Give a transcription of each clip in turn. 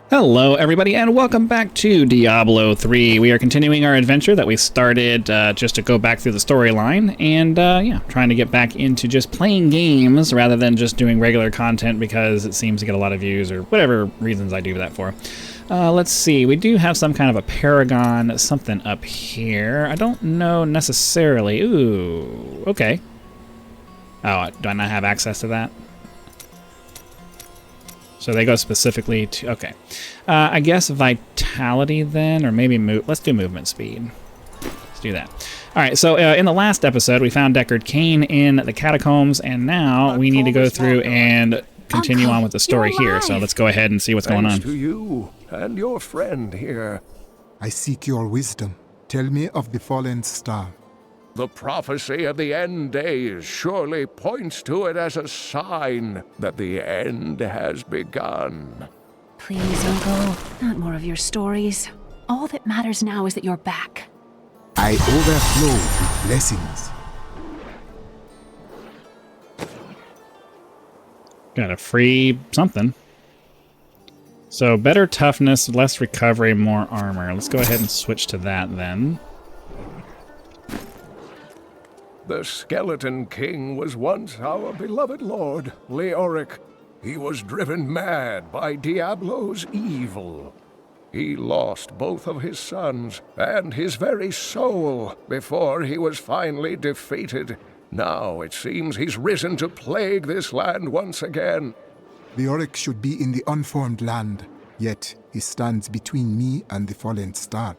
Hello everybody and welcome back to Diablo 3. We are continuing our adventure that we started just to go back through the storyline and yeah, trying to get back into just playing games rather than just doing regular content because it seems to get a lot of views or whatever reasons I do that for. Let's see, we do have some kind of a paragon something up here. I don't know necessarily. Ooh, okay. Oh, do I not have access to that? So they go specifically to, okay. I guess vitality then, or maybe move. Let's do movement speed. Let's do that. All right, so in the last episode, we found Deckard Cain in the catacombs, and now we need to go through and continue on with the story here. So let's go ahead and see what's going on. Thanks to you and your friend here. I seek your wisdom. Tell me of the fallen star. The prophecy of the end days surely points to it as a sign that the end has begun. Please, Uncle, not more of your stories. All that matters now is that you're back. I overflow with blessings. Got a free something. So better toughness, less recovery, more armor. Let's go ahead and switch to that then. The Skeleton King was once our beloved lord, Leoric. He was driven mad by Diablo's evil. He lost both of his sons and his very soul before he was finally defeated. Now it seems he's risen to plague this land once again. Leoric should be in the unformed land, yet he stands between me and the fallen star.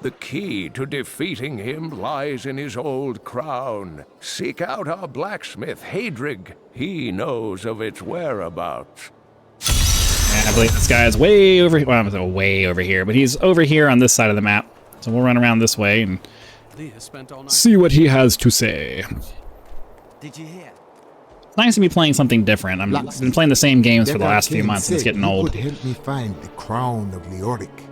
The key to defeating him lies in his old crown. Seek out our blacksmith, Hedrig. He knows of its whereabouts. And I believe this guy is way over. Well, I'm not way over here, but he's over here on this side of the map. So we'll run around this way and see what he has to say. Did you hear? It's nice to be playing something different. I've been playing the same games for the last few months. And it's getting old. Could help me find the crown of Leoric.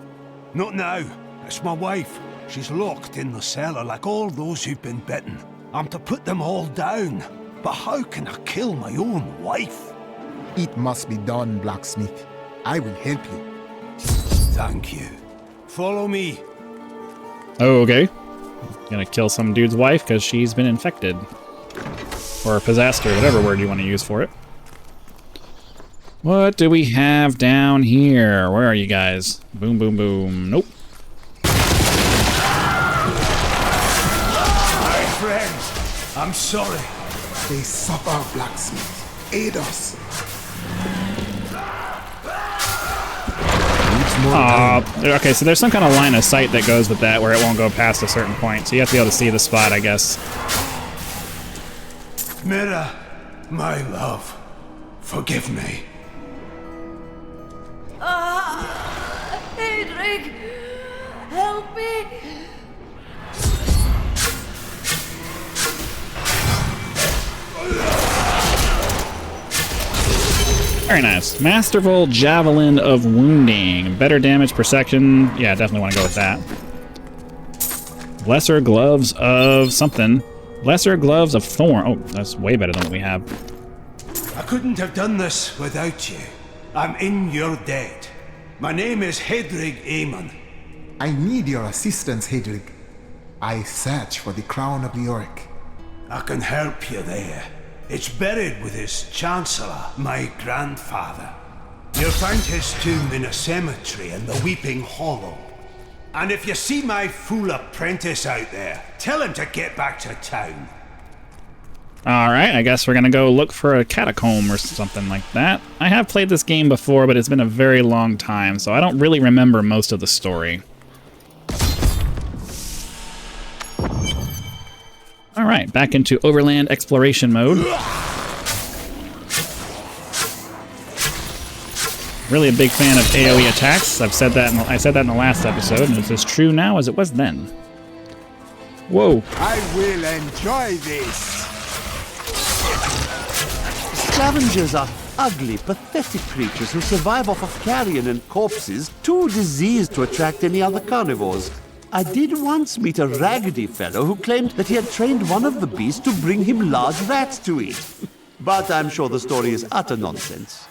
Not now. It's my wife. She's locked in the cellar like all those who've been bitten. I'm to put them all down. But how can I kill my own wife? It must be done, blacksmith. I will help you. Thank you. Follow me. Oh, okay. Gonna kill some dude's wife because she's been infected. Or possessed, or whatever word you want to use for it. What do we have down here? Where are you guys? Boom, boom, boom. Nope. Friends, I'm sorry. They suffer, blacksmith. Aid us. Okay, so there's some kind of line of sight that goes with that where it won't go past a certain point. So you have to be able to see the spot, I guess. Mira, my love, forgive me. Hedrig, help me. Very nice. Masterful Javelin of Wounding. Better damage per section. Yeah, definitely want to go with that. Lesser Gloves of something. Lesser Gloves of Thorn. Oh, that's way better than what we have. I couldn't have done this without you. I'm in your debt. My name is Hedrig Aemon. I need your assistance, Hedrig. I search for the crown of Leoric. I can help you there. It's buried with his chancellor, my grandfather. You'll find his tomb in a cemetery in the Weeping Hollow. And if you see my fool apprentice out there, tell him to get back to town. Alright, I guess we're gonna go look for a catacomb or something like that. I have played this game before, but it's been a very long time, so I don't really remember most of the story. Alright, back into overland exploration mode. Really a big fan of AoE attacks. I said that in the last episode, and it's as true now as it was then. Whoa. I will enjoy this. Scavengers are ugly, pathetic creatures who survive off of carrion and corpses, too diseased to attract any other carnivores. I did once meet a raggedy fellow who claimed that he had trained one of the beasts to bring him large rats to eat. But I'm sure the story is utter nonsense.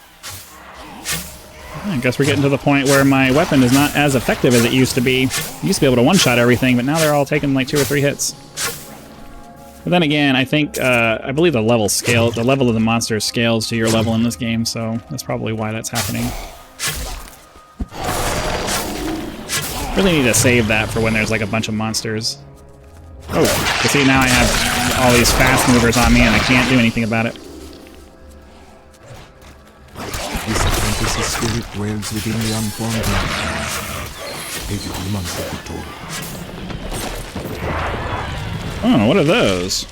I guess we're getting to the point where my weapon is not as effective as it used to be. I used to be able to one-shot everything, but now they're all taking like 2 or 3 hits. But then again, I think, I believe the level of the monster scales to your level in this game, so that's probably why that's happening. Really need to save that for when there's like a bunch of monsters. Oh, you see now I have all these fast movers on me and I can't do anything about it. This fantasy spirit dwells within the unformed land. Heavy demons of the toll. Oh, what are those?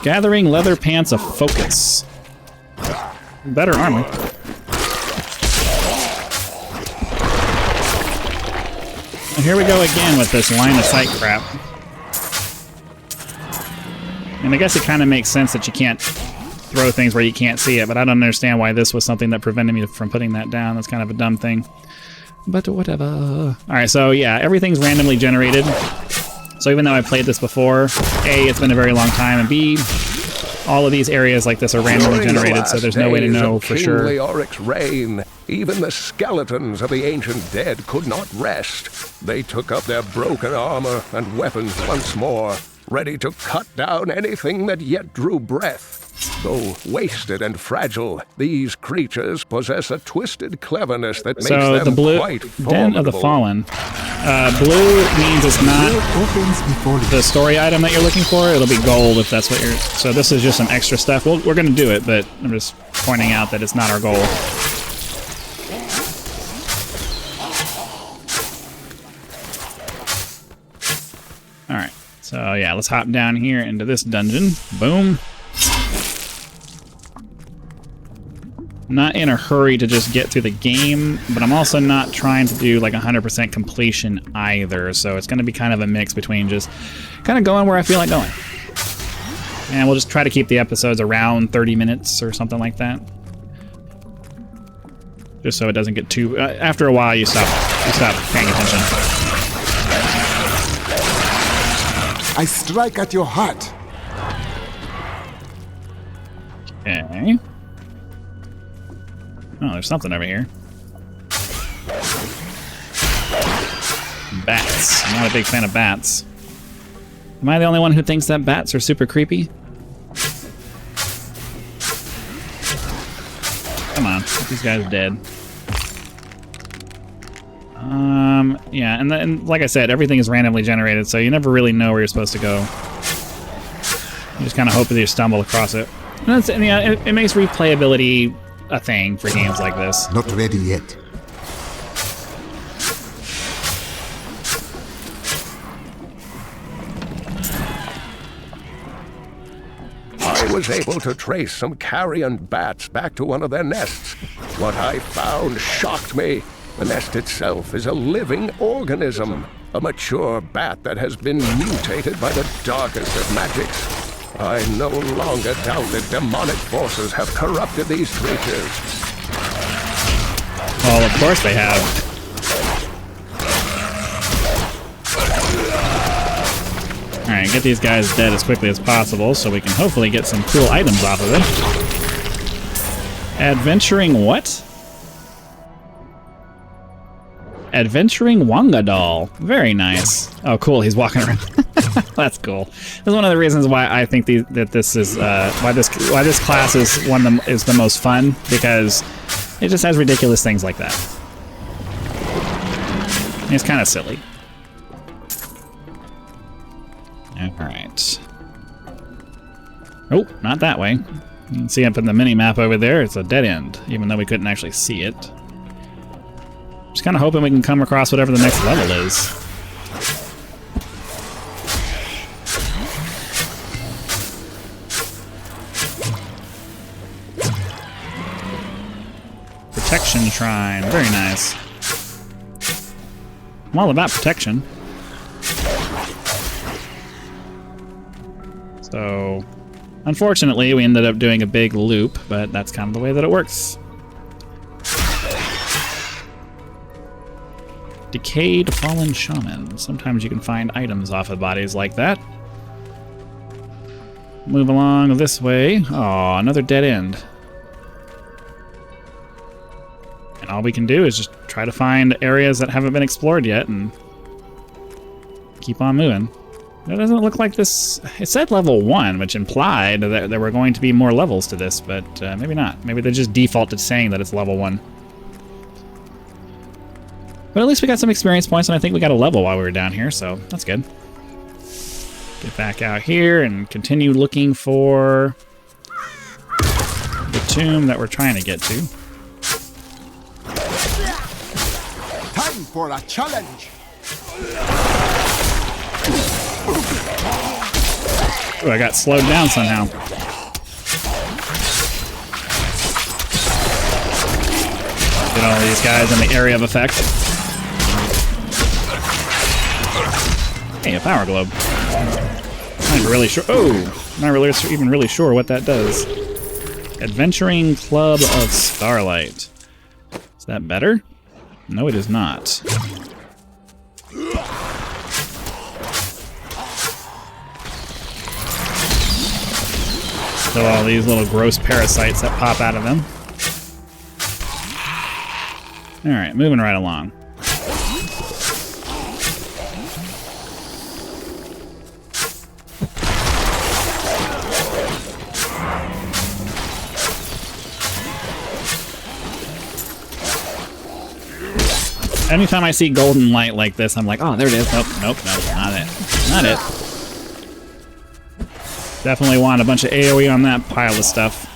Gathering leather pants of focus. Better armor. And here we go again with this line of sight crap. And I guess it kind of makes sense that you can't throw things where you can't see it, but I don't understand why this was something that prevented me from putting that down. That's kind of a dumb thing. But whatever. Alright, so yeah, everything's randomly generated. So even though I've played this before, A, it's been a very long time, and B, all of these areas like this are randomly generated, so there's no way to know for sure. King Leoric's reign, even the skeletons of the ancient dead could not rest. They took up their broken armor and weapons once more, ready to cut down anything that yet drew breath. Though wasted and fragile, these creatures possess a twisted cleverness that makes them the blue quite Den of the formidable. Fallen. Blue means it's not the story item that you're looking for. It'll be gold if that's what you're... So this is just some extra stuff. We're going to do it, but I'm just pointing out that it's not our goal. Alright, so yeah, let's hop down here into this dungeon. Boom. Not in a hurry to just get through the game, but I'm also not trying to do like 100% completion either, so it's going to be kind of a mix between just kind of going where I feel like going. And we'll just try to keep the episodes around 30 minutes or something like that. Just so it doesn't get too... after a while, you stop paying attention. I strike at your heart. Okay. Oh, there's something over here. Bats. I'm not a big fan of bats. Am I the only one who thinks that bats are super creepy? Come on, get these guys dead. Yeah, and like I said, everything is randomly generated, so you never really know where you're supposed to go. You just kind of hope that you stumble across it. And yeah, it makes replayability a thing for games like this. Not ready yet. I was able to trace some carrion bats back to one of their nests. What I found shocked me. The nest itself is a living organism, a mature bat that has been mutated by the darkest of magics. I no longer doubt that demonic forces have corrupted these creatures. Well, of course they have. Alright, get these guys dead as quickly as possible so we can hopefully get some cool items off of them. Adventuring what? Adventuring Wangadal. Very nice. Oh, cool. He's walking around. That's cool. That's one of the reasons why I think that this is why this class is is the most fun, because it just has ridiculous things like that. And it's kind of silly. All right. Oh, not that way. You can see up in the mini map over there. It's a dead end, even though we couldn't actually see it. Just kind of hoping we can come across whatever the next level is. Protection Shrine. Very nice. I'm all about protection. So, unfortunately, we ended up doing a big loop, but that's kind of the way that it works. Decayed Fallen Shaman. Sometimes you can find items off of bodies like that. Move along this way. Oh, another dead end. And all we can do is just try to find areas that haven't been explored yet and keep on moving. It doesn't look like this... It said level 1, which implied that there were going to be more levels to this, but maybe not. Maybe they just defaulted saying that it's level 1. But at least we got some experience points, and I think we got a level while we were down here, so that's good. Get back out here and continue looking for the tomb that we're trying to get to. Time for a challenge. Ooh, I got slowed down somehow. Get all these guys in the area of effect. Hey, a power globe. Not even really sure. Oh, not really even really sure what that does. Adventuring Club of Starlight. Is that better? No, it is not. Still all these little gross parasites that pop out of them. Alright, moving right along. Anytime I see golden light like this, I'm like, oh, there it is. Nope, nope, nope, not it. Not it. Definitely want a bunch of AoE on that pile of stuff.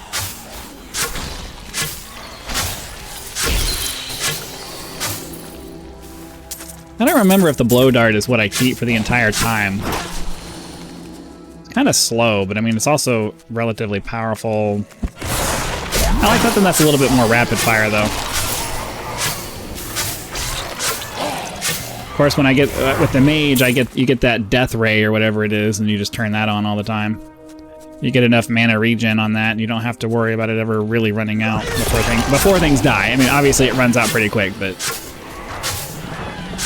I don't remember if the blow dart is what I keep for the entire time. It's kind of slow, but I mean, it's also relatively powerful. I like something that's a little bit more rapid fire, though. Of course, when I get with the mage, you get that death ray or whatever it is, and you just turn that on all the time. You get enough mana regen on that, and you don't have to worry about it ever really running out before things die. I mean, obviously it runs out pretty quick, but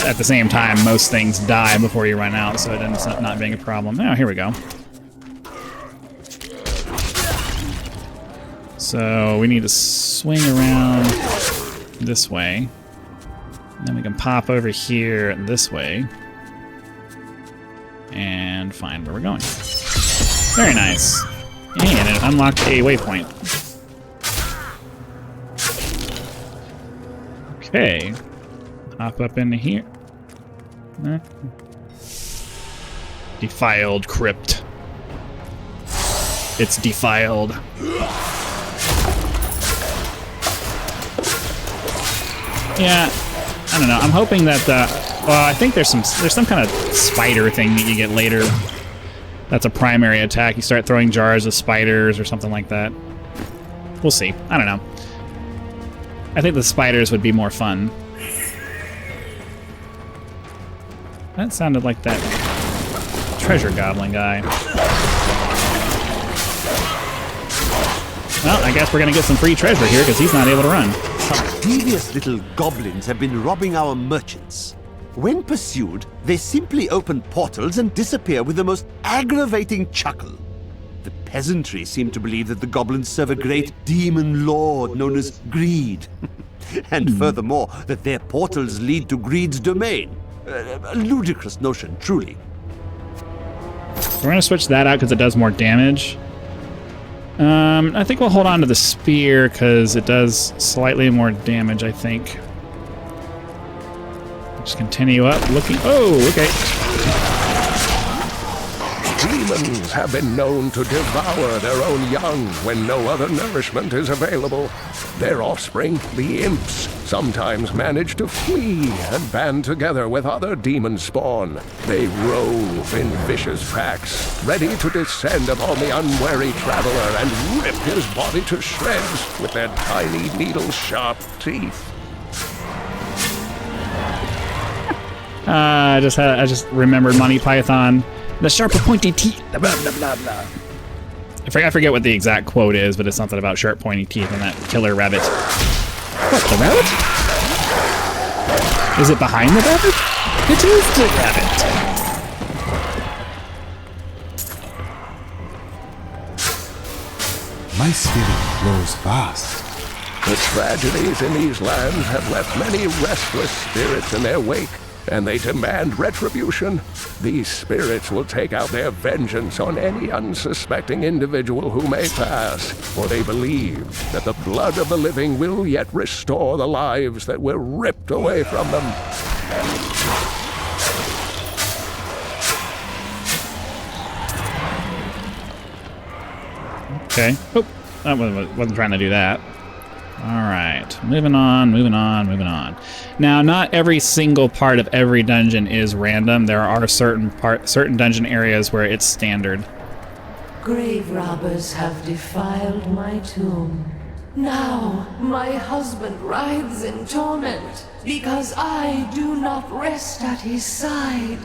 at the same time, most things die before you run out, so it ends up not being a problem. Oh, here we go. So we need to swing around this way. Then we can pop over here this way and find where we're going. Very nice. And it unlocked a waypoint. Okay. Hop up into here. Defiled crypt. It's defiled. Yeah. I don't know. I'm hoping that well, I think there's some kind of spider thing that you get later. That's a primary attack. You start throwing jars of spiders or something like that. We'll see. I don't know. I think the spiders would be more fun. That sounded like that treasure goblin guy. Well, I guess we're gonna get some free treasure here because he's not able to run. Some devious little goblins have been robbing our merchants. When pursued, they simply open portals and disappear with the most aggravating chuckle. The peasantry seem to believe that the goblins serve a great demon lord known as Greed. And furthermore, that their portals lead to Greed's domain. A ludicrous notion, truly. We're going to switch that out because it does more damage. I think we'll hold on to the spear because it does slightly more damage, I think. Just continue up, looking... Oh, okay. Demons have been known to devour their own young when no other nourishment is available. Their offspring, the imps, sometimes manage to flee and band together with other demon spawn. They rove in vicious packs, ready to descend upon the unwary traveler and rip his body to shreds with their tiny needle-sharp teeth. I just remembered Monty Python. The sharper pointy teeth. Blah, blah, blah, blah. I forget what the exact quote is, but it's something about sharp pointy teeth and that killer rabbit. What, the rabbit? Is it behind the rabbit? It is the rabbit. My spirit grows fast. The tragedies in these lands have left many restless spirits in their wake, and they demand retribution. These spirits will take out their vengeance on any unsuspecting individual who may pass, for they believe that the blood of the living will yet restore the lives that were ripped away from them. Okay. Oh, I wasn't trying to do that. Alright, moving on. Now, not every single part of every dungeon is random. There are certain dungeon areas where it's standard. Grave robbers have defiled my tomb. Now my husband writhes in torment because I do not rest at his side.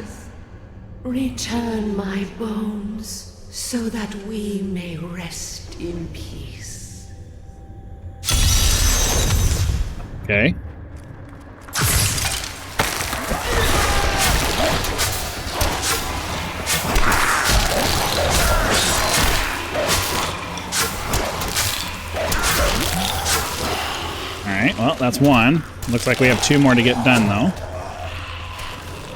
Return my bones so that we may rest in peace. Okay. Alright, well, that's one. Looks like we have 2 more to get done, though.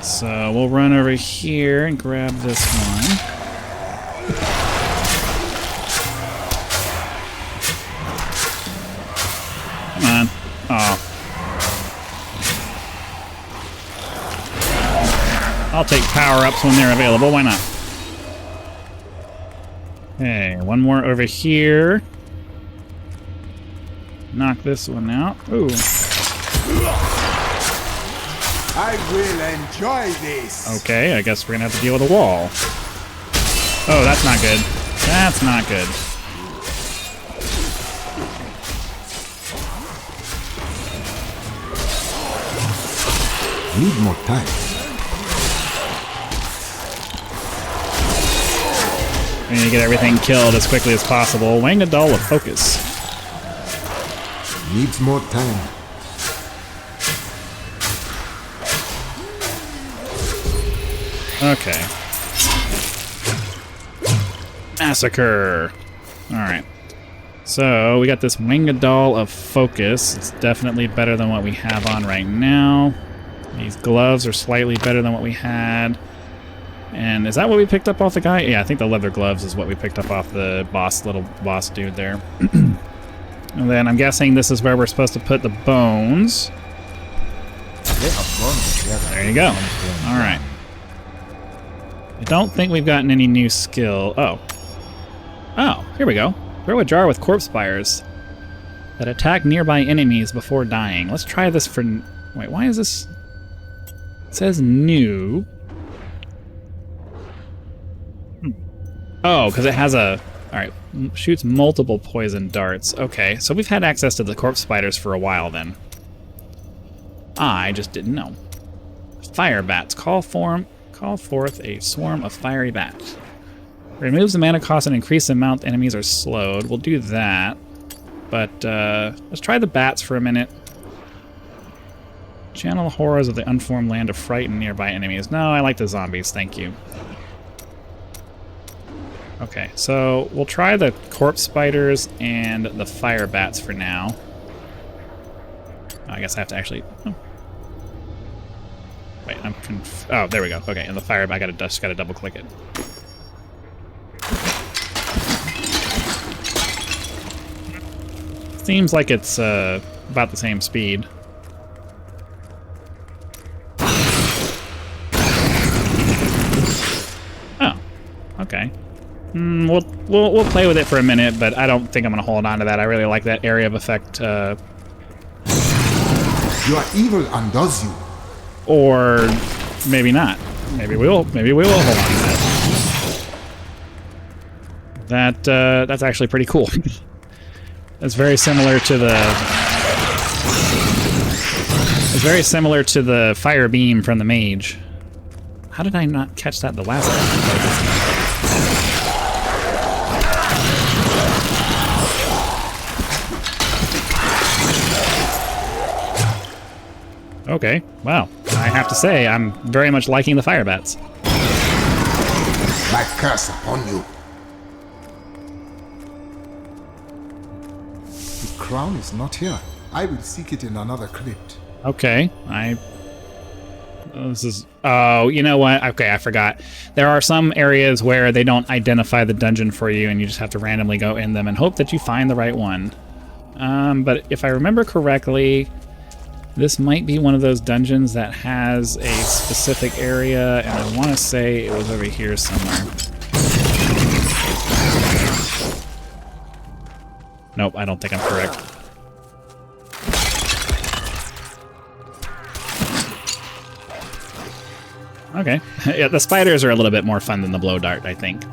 So we'll run over here and grab this one. Come on. Oh. I'll take power-ups when they're available. Why not? Okay, one more over here. Knock this one out. Ooh. I will enjoy this. Okay, I guess we're gonna have to deal with a wall. Oh, that's not good. That's not good. Need more time. We need to get everything killed as quickly as possible. Wangadol of Focus. Needs more time. Okay. Massacre. Alright. So, we got this Wangadol of Focus. It's definitely better than what we have on right now. These gloves are slightly better than what we had. And is that what we picked up off the guy? Yeah, I think the leather gloves is what we picked up off the little boss dude there. And then I'm guessing this is where we're supposed to put the bones. There you go. Alright. I don't think we've gotten any new skill. Oh. Oh, here we go. Throw a jar with corpse spires that attack nearby enemies before dying. Let's try this for... Wait, why is this... It says new. Oh, because it has a... Alright, shoots multiple poison darts. Okay, so we've had access to the corpse spiders for a while then. I just didn't know. Fire bats. Call forth a swarm of fiery bats. Removes the mana cost and increase the amount enemies are slowed. We'll do that. But let's try the bats for a minute. Channel the horrors of the unformed land to frighten nearby enemies. No, I like the zombies, thank you. Okay, so we'll try the corpse spiders and the fire bats for now. I guess I have to actually... Oh. Wait, oh, there we go. Okay, and the fire bat, I just gotta double click it. Seems like it's about the same speed. Oh, okay. We'll play with it for a minute, but I don't think I'm gonna hold on to that. I really like that area of effect. Your evil undoes you. Or maybe not. Maybe we will hold on to that. That's actually pretty cool. It's very similar to the... It's very similar to the fire beam from the mage. How did I not catch that the last time? Okay, wow. I have to say, I'm very much liking the fire bats. My curse upon you. The crown is not here. I will seek it in another crypt. Okay, this is... Oh, you know what? Okay, I forgot. There are some areas where they don't identify the dungeon for you, and you just have to randomly go in them and hope that you find the right one. But if I remember correctly, this might be one of those dungeons that has a specific area, and I want to say it was over here somewhere. Nope, I don't think I'm correct. Okay. Yeah, the spiders are a little bit more fun than the blow dart, I think.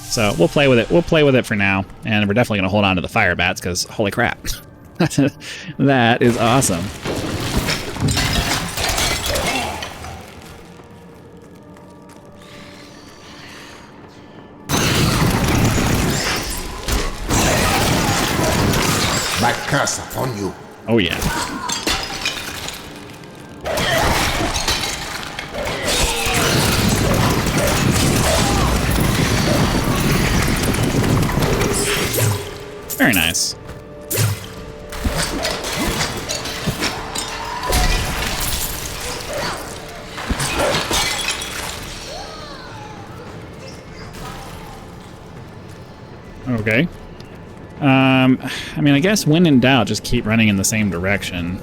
So we'll play with it. We'll play with it for now, and we're definitely going to hold on to the fire bats because holy crap, that is awesome. My curse upon you. Oh yeah. Very nice. Okay. I mean, I guess when in doubt, just keep running in the same direction.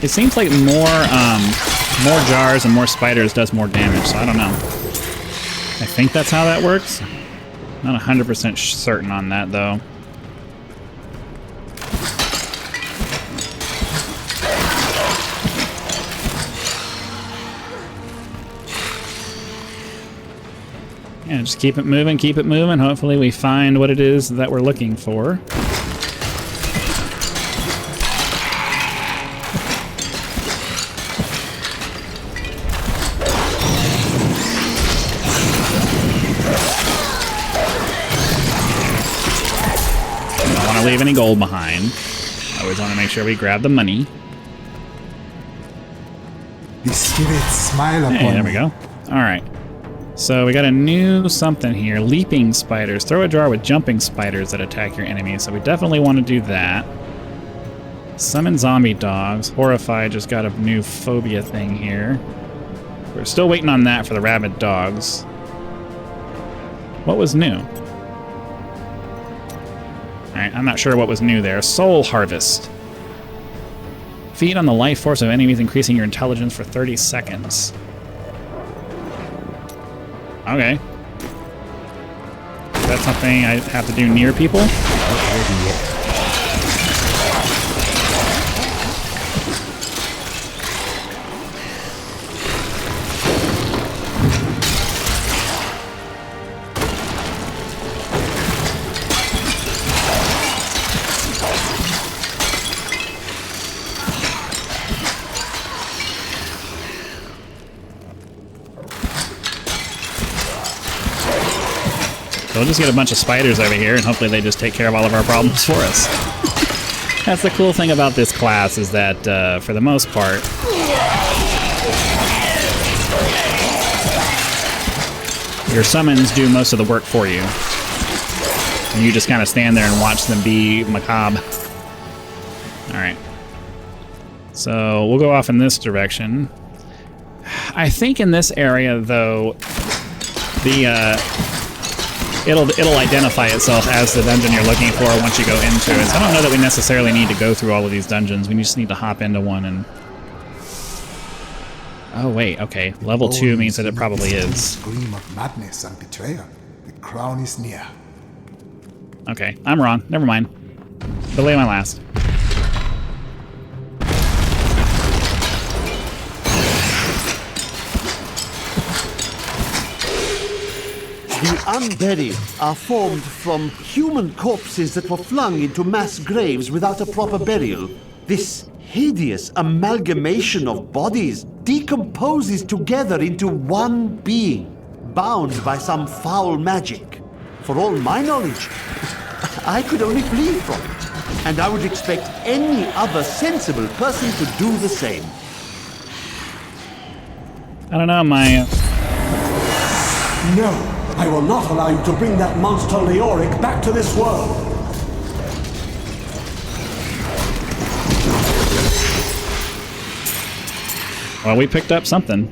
It seems like more jars and more spiders does more damage, so I don't know. I think that's how that works. Not 100% certain on that, though. Yeah, just keep it moving, keep it moving. Hopefully we find what it is that we're looking for. Leave any gold behind. Always want to make sure we grab the money. The spirits smile upon me. Hey, there we go. All right. So we got a new something here. Leaping spiders. Throw a jar with jumping spiders that attack your enemies. So we definitely want to do that. Summon zombie dogs. Horrify just got a new phobia thing here. We're still waiting on that for the rabid dogs. What was new? Alright, I'm not sure what was new there. Soul Harvest. Feed on the life force of enemies, increasing your intelligence for 30 seconds. Okay. Is that something I have to do near people? We'll just get a bunch of spiders over here, and hopefully they just take care of all of our problems for us. That's the cool thing about this class, is that, for the most part, your summons do most of the work for you. And you just kind of stand there and watch them be macabre. Alright. So, we'll go off in this direction. I think in this area, though, the, It'll identify itself as the dungeon you're looking for once you go into it. So I don't know that we necessarily need to go through all of these dungeons. We just need to hop into one and... Oh, wait, okay. Level 2 means that it probably is. Scream of madness and betrayal. The crown is near. Okay, I'm wrong. Never mind. Delay my last. The unburied are formed from human corpses that were flung into mass graves without a proper burial. This hideous amalgamation of bodies decomposes together into one being, bound by some foul magic. For all my knowledge, I could only flee from it, and I would expect any other sensible person to do the same. I don't know, my... No, I will not allow you to bring that monster Leoric back to this world. Well, we picked up something.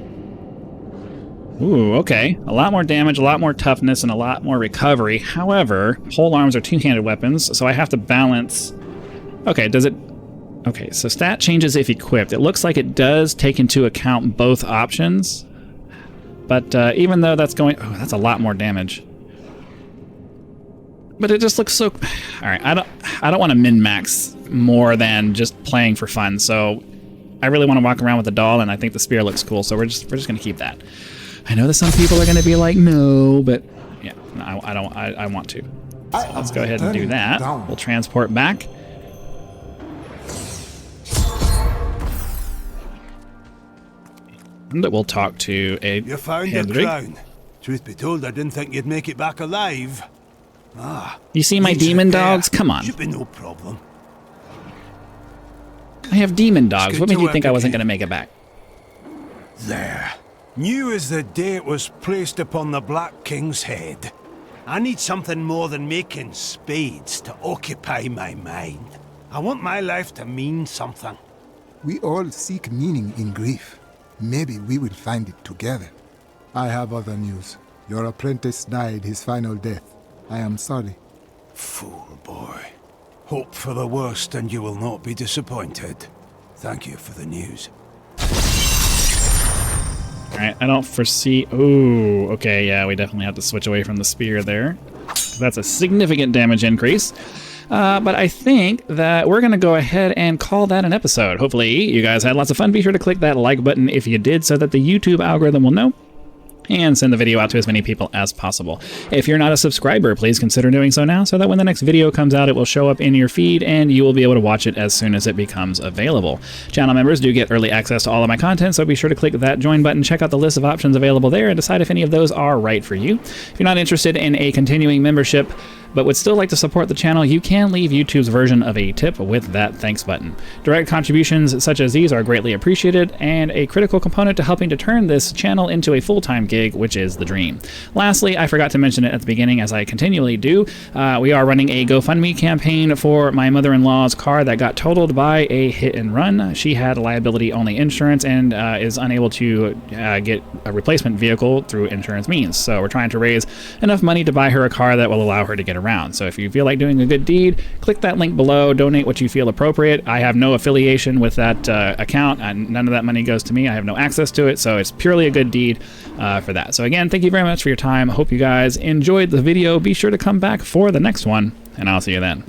Ooh, okay. A lot more damage, a lot more toughness, and a lot more recovery. However, pole arms are two-handed weapons, so I have to balance... Okay, does it... Okay, so stat changes if equipped. It looks like it does take into account both options. But even though that's going... Oh, that's a lot more damage. But it just looks so... Alright, I don't want to min-max more than just playing for fun, so... I really want to walk around with the doll, and I think the spear looks cool, so we're just going to keep that. I know that some people are going to be like, no, but yeah, no, I want to. So let's go ahead and do that. We'll transport back. And we'll talk to a You found the crown. Truth be told, I didn't think you'd make it back alive. Ah. You see my demon dogs? Come on. Should be no problem. I have demon dogs. What made you think I wasn't going to make it back? There. New as the day it was placed upon the Black King's head. I need something more than making spades to occupy my mind. I want my life to mean something. We all seek meaning in grief. Maybe we will find it together. I have other news. Your apprentice died his final death. I am sorry. Fool boy. Hope for the worst and you will not be disappointed. Thank you for the news. Alright, I don't foresee... Ooh, okay, yeah, we definitely have to switch away from the spear there. That's a significant damage increase. But I think that we're going to go ahead and call that an episode. Hopefully you guys had lots of fun. Be sure to click that like button if you did so that the YouTube algorithm will know. And send the video out to as many people as possible. If you're not a subscriber, please consider doing so now so that when the next video comes out, it will show up in your feed and you will be able to watch it as soon as it becomes available. Channel members do get early access to all of my content, so be sure to click that join button, check out the list of options available there, and decide if any of those are right for you. If you're not interested in a continuing membership, but would still like to support the channel, you can leave YouTube's version of a tip with that thanks button. Direct contributions such as these are greatly appreciated and a critical component to helping to turn this channel into a full-time gig, which is the dream. Lastly, I forgot to mention it at the beginning, as I continually do, we are running a GoFundMe campaign for my mother-in-law's car that got totaled by a hit and run. She had liability-only insurance and is unable to get a replacement vehicle through insurance means. So we're trying to raise enough money to buy her a car that will allow her to get around. So if you feel like doing a good deed, click that link below, donate what you feel appropriate. I have no affiliation with that account, and none of that money goes to me. I have no access to it, so it's purely a good deed for that. So again, thank you very much for your time. I hope you guys enjoyed the video. Be sure to come back for the next one, and I'll see you then.